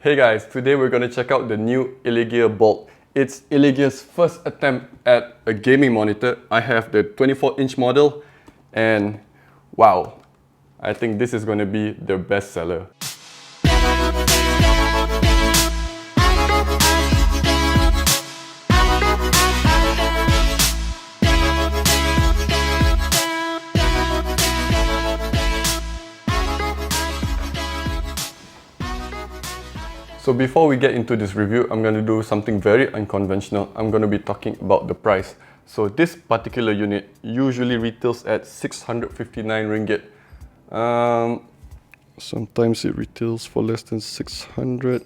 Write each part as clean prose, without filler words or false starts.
Hey guys, today we're going to check out the new Illegear Bolt. It's Illegear's first attempt at a gaming monitor. I have the 24-inch model and wow, I think this is going to be the best seller. So before we get into this review, I'm going to do something very unconventional. I'm going to be talking about the price. So this particular unit usually retails at 659 ringgit. Sometimes it retails for less than 600.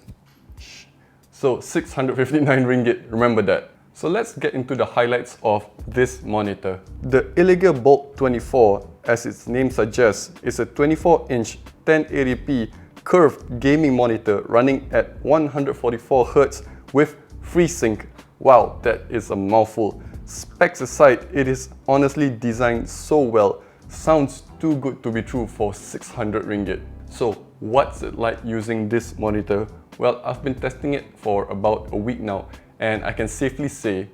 So 659 ringgit, remember that. So let's get into the highlights of this monitor. The Illegear Bolt 24, as its name suggests, is a 24-inch 1080p curved gaming monitor running at 144Hz with FreeSync. Wow, that is a mouthful. Specs aside, it is honestly designed so well. Sounds too good to be true for 600 ringgit. So what's it like using this monitor? Well, I've been testing it for about a week now and I can safely say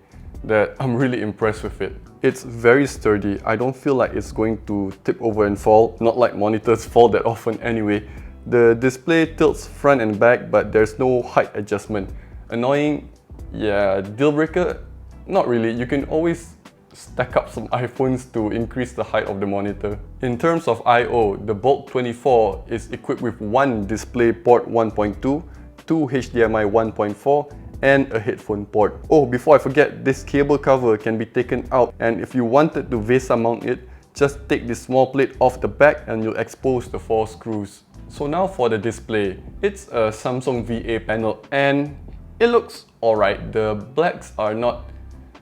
that I'm really impressed with it. It's very sturdy. I don't feel like it's going to tip over and fall, not like monitors fall that often anyway. The display tilts front and back, but there's no height adjustment. Annoying? Yeah. Deal breaker? Not really. You can always stack up some iPhones to increase the height of the monitor. In terms of I/O, the Bolt 24 is equipped with one DisplayPort 1.2, two HDMI 1.4, and a headphone port. Oh, before I forget, this cable cover can be taken out, and if you wanted to VESA mount it, just take this small plate off the back and you'll expose the 4 screws. So now for the display, it's a Samsung VA panel and it looks alright. The blacks are not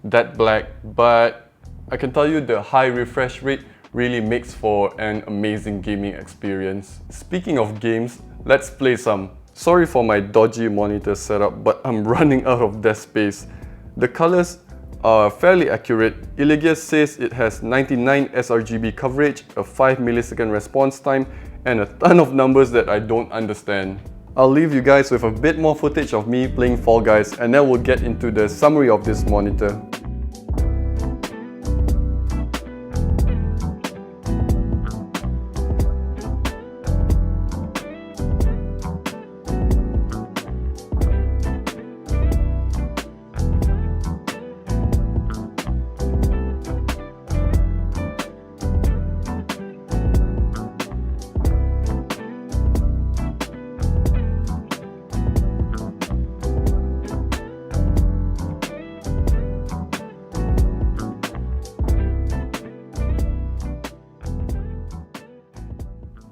that black, but I can tell you the high refresh rate really makes for an amazing gaming experience. Speaking of games, let's play some. Sorry for my dodgy monitor setup, but I'm running out of desk space. The colors are fairly accurate. Illegear says it has 99 sRGB coverage, a 5 millisecond response time, and a ton of numbers that I don't understand. I'll leave you guys with a bit more footage of me playing Fall Guys and then we'll get into the summary of this monitor.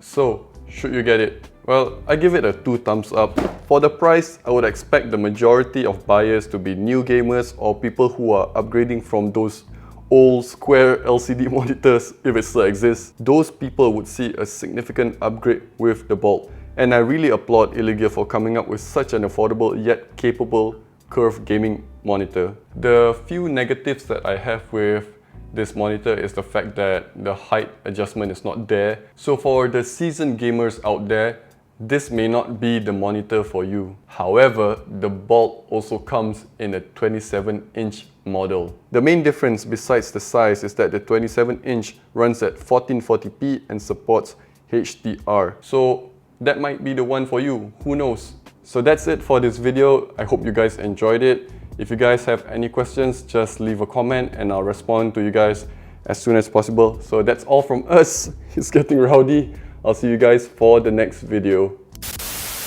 So, should you get it? Well, I give it a 2 thumbs up. For the price, I would expect the majority of buyers to be new gamers or people who are upgrading from those old square LCD monitors, if it still exists. Those people would see a significant upgrade with the Bolt. And I really applaud Illegear for coming up with such an affordable yet capable curved gaming monitor. The few negatives that I have with this monitor is the fact that the height adjustment is not there. So for the seasoned gamers out there, this may not be the monitor for you. However, the Bolt also comes in a 27-inch model. The main difference besides the size is that the 27-inch runs at 1440p and supports HDR. So that might be the one for you, who knows? So that's it for this video. I hope you guys enjoyed it. If you guys have any questions, just leave a comment and I'll respond to you guys as soon as possible. So that's all from us. It's getting rowdy. I'll see you guys for the next video.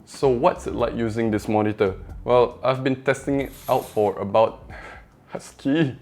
So what's it like using this monitor? Well, I've been testing it out for about... Husky.